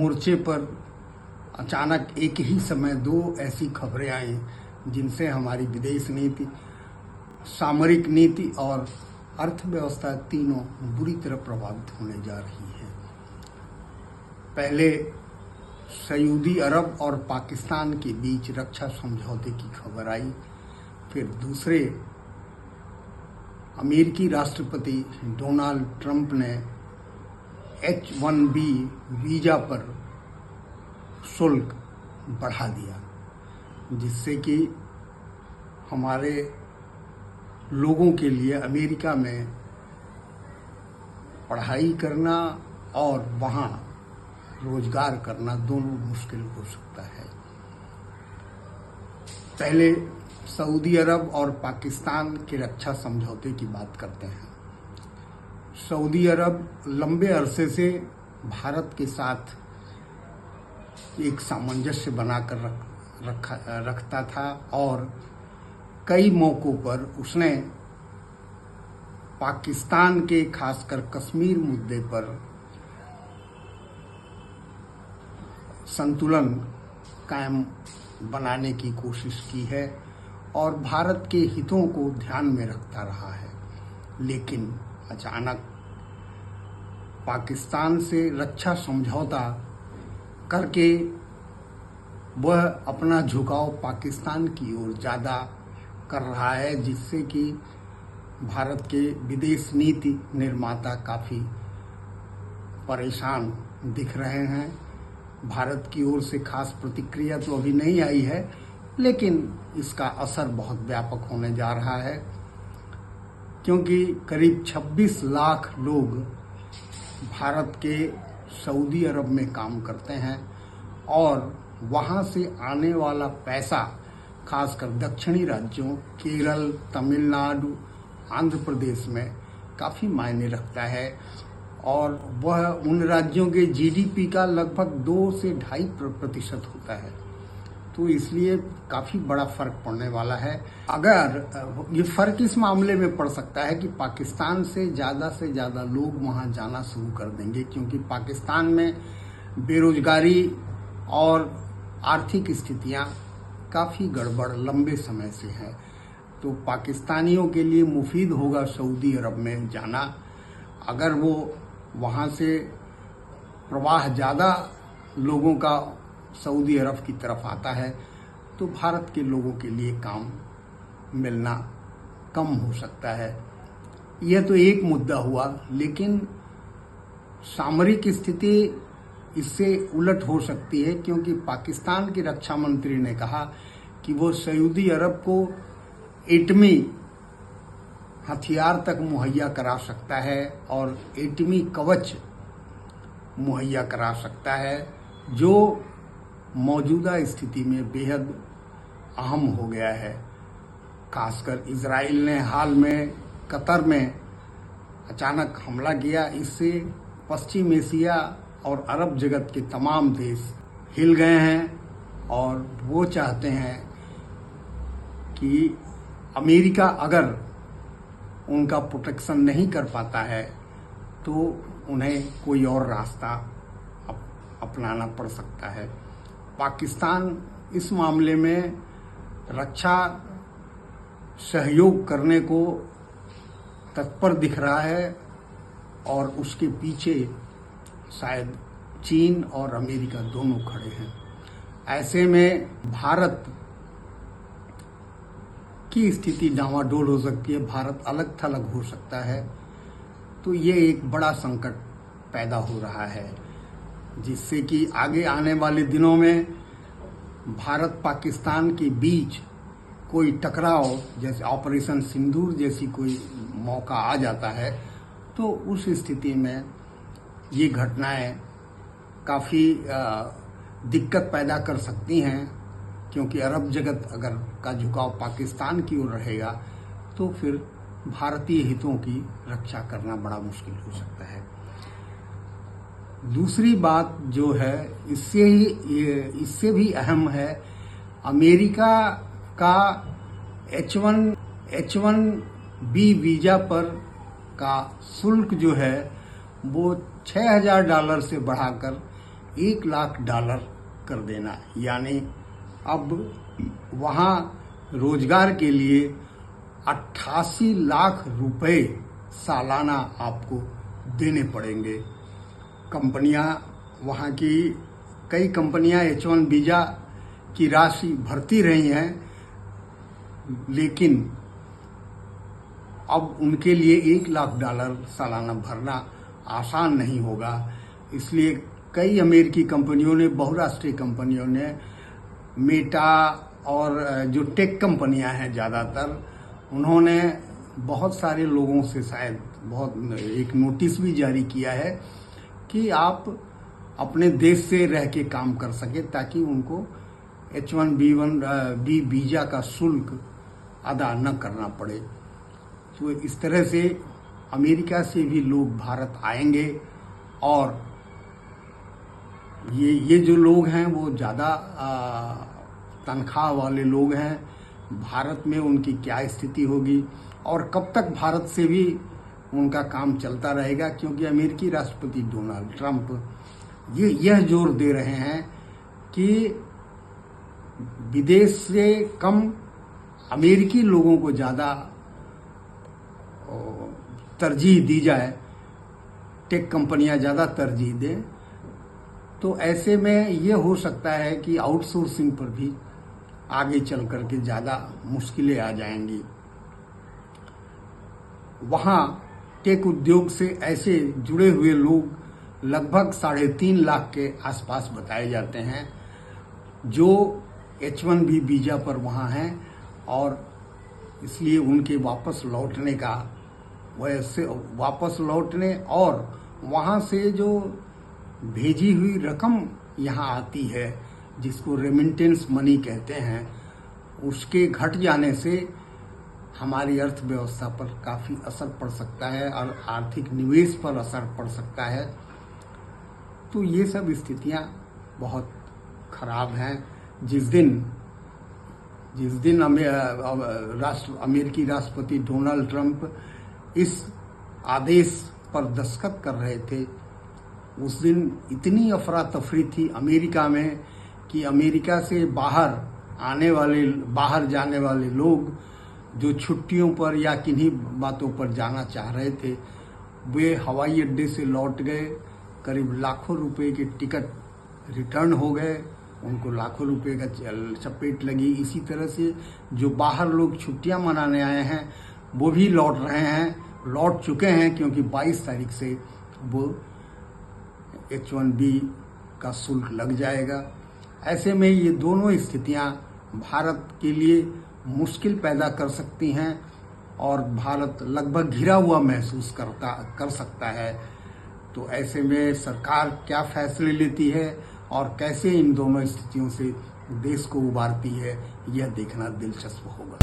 मोर्चे पर अचानक एक ही समय दो ऐसी खबरें आई जिनसे हमारी विदेश नीति, सामरिक नीति और अर्थव्यवस्था तीनों बुरी तरह प्रभावित होने जा रही है। पहले सऊदी अरब और पाकिस्तान के बीच रक्षा समझौते की खबर आई, फिर दूसरे अमेरिकी राष्ट्रपति डोनाल्ड ट्रंप ने H-1B वीजा पर शुल्क बढ़ा दिया, जिससे कि हमारे लोगों के लिए अमेरिका में पढ़ाई करना और वहाँ रोजगार करना दोनों मुश्किल हो सकता है। पहले सऊदी अरब और पाकिस्तान के रक्षा समझौते की बात करते हैं। सऊदी अरब लंबे अरसे से भारत के साथ एक सामंजस्य बनाकर रखता था और कई मौकों पर उसने पाकिस्तान के खासकर कश्मीर मुद्दे पर संतुलन कायम बनाने की कोशिश की है और भारत के हितों को ध्यान में रखता रहा है। लेकिन अचानक पाकिस्तान से रक्षा समझौता करके वह अपना झुकाव पाकिस्तान की ओर ज़्यादा कर रहा है, जिससे कि भारत के विदेश नीति निर्माता काफ़ी परेशान दिख रहे हैं। भारत की ओर से खास प्रतिक्रिया तो अभी नहीं आई है, लेकिन इसका असर बहुत व्यापक होने जा रहा है, क्योंकि करीब 26 लाख लोग भारत के सऊदी अरब में काम करते हैं और वहाँ से आने वाला पैसा खासकर दक्षिणी राज्यों केरल, तमिलनाडु, आंध्र प्रदेश में काफ़ी मायने रखता है और वह उन राज्यों के जीडीपी का लगभग 2 से 2.5% होता है। तो इसलिए काफ़ी बड़ा फर्क पड़ने वाला है। अगर ये फर्क इस मामले में पड़ सकता है कि पाकिस्तान से ज़्यादा लोग वहाँ जाना शुरू कर देंगे, क्योंकि पाकिस्तान में बेरोजगारी और आर्थिक स्थितियाँ काफ़ी गड़बड़ लंबे समय से है। तो पाकिस्तानियों के लिए मुफीद होगा सऊदी अरब में जाना। अगर वो वहाँ से प्रवाह ज़्यादा लोगों का सऊदी अरब की तरफ आता है तो भारत के लोगों के लिए काम मिलना कम हो सकता है। यह तो एक मुद्दा हुआ, लेकिन सामरिक स्थिति इससे उलट हो सकती है, क्योंकि पाकिस्तान के रक्षा मंत्री ने कहा कि वो सऊदी अरब को एटमी हथियार तक मुहैया करा सकता है और एटमी कवच मुहैया करा सकता है, जो मौजूदा स्थिति में बेहद अहम हो गया है। खासकर इजराइल ने हाल में कतर में अचानक हमला किया, इससे पश्चिम एशिया और अरब जगत के तमाम देश हिल गए हैं और वो चाहते हैं कि अमेरिका अगर उनका प्रोटेक्शन नहीं कर पाता है तो उन्हें कोई और रास्ता अपनाना पड़ सकता है। पाकिस्तान इस मामले में रक्षा सहयोग करने को तत्पर दिख रहा है और उसके पीछे शायद चीन और अमेरिका दोनों खड़े हैं। ऐसे में भारत की स्थिति डामाडोल हो सकती है, भारत अलग थलग हो सकता है। तो ये एक बड़ा संकट पैदा हो रहा है, जिससे कि आगे आने वाले दिनों में भारत पाकिस्तान के बीच कोई टकराव, जैसे ऑपरेशन सिंदूर जैसी कोई मौका आ जाता है, तो उस स्थिति में ये घटनाएं काफ़ी दिक्कत पैदा कर सकती हैं, क्योंकि अरब जगत अगर का झुकाव पाकिस्तान की ओर रहेगा तो फिर भारतीय हितों की रक्षा करना बड़ा मुश्किल हो सकता है। दूसरी बात जो है इससे भी अहम है, अमेरिका का H-1B वीजा पर का शुल्क जो है वो $6,000 से बढ़ाकर $1,00,000 कर देना, यानी अब वहाँ रोजगार के लिए 88 लाख रुपए सालाना आपको देने पड़ेंगे। कंपनियां, वहाँ की कई कंपनियां H1 वीजा की राशि भरती रही हैं, लेकिन अब उनके लिए $1,00,000 सालाना भरना आसान नहीं होगा। इसलिए कई अमेरिकी कंपनियों ने, बहुराष्ट्रीय कंपनियों ने, मेटा और जो टेक कंपनियां हैं ज़्यादातर, उन्होंने बहुत सारे लोगों से शायद एक नोटिस भी जारी किया है कि आप अपने देश से रह के काम कर सके, ताकि उनको H1B वीजा का शुल्क अदा न करना पड़े। तो इस तरह से अमेरिका से भी लोग भारत आएंगे, और ये जो लोग हैं वो ज़्यादा तनख्वाह वाले लोग हैं। भारत में उनकी क्या स्थिति होगी और कब तक भारत से भी उनका काम चलता रहेगा, क्योंकि अमेरिकी राष्ट्रपति डोनाल्ड ट्रंप यह जोर दे रहे हैं कि विदेश से कम अमेरिकी लोगों को ज़्यादा तरजीह दी जाए, टेक कंपनियां ज़्यादा तरजीह दें। तो ऐसे में ये हो सकता है कि आउटसोर्सिंग पर भी आगे चल करके ज़्यादा मुश्किलें आ जाएंगी। वहाँ टेक उद्योग से ऐसे जुड़े हुए लोग लगभग 3.5 लाख के आसपास बताए जाते हैं, जो H1B वीजा पर वहाँ हैं, और इसलिए उनके वापस लौटने और वहाँ से जो भेजी हुई रकम यहाँ आती है, जिसको रेमिटेंस मनी कहते हैं, उसके घट जाने से हमारी अर्थव्यवस्था पर काफ़ी असर पड़ सकता है और आर्थिक निवेश पर असर पड़ सकता है। तो ये सब स्थितियाँ बहुत खराब हैं। जिस दिन अमेरिकी राष्ट्रपति डोनाल्ड ट्रंप इस आदेश पर दस्तखत कर रहे थे, उस दिन इतनी अफरा तफरी थी अमेरिका में कि अमेरिका से बाहर जाने वाले लोग जो छुट्टियों पर या किन्हीं बातों पर जाना चाह रहे थे, वे हवाई अड्डे से लौट गए। करीब लाखों रुपए के टिकट रिटर्न हो गए, उनको लाखों रुपए का चपेट लगी। इसी तरह से जो बाहर लोग छुट्टियां मनाने आए हैं वो भी लौट चुके हैं, क्योंकि 22 तारीख से वो H1B का शुल्क लग जाएगा। ऐसे में ये दोनों स्थितियां भारत के लिए मुश्किल पैदा कर सकती हैं, और भारत लगभग घिरा हुआ महसूस कर सकता है। तो ऐसे में सरकार क्या फैसले लेती है और कैसे इन दोनों स्थितियों से देश को उबारती है, यह देखना दिलचस्प होगा।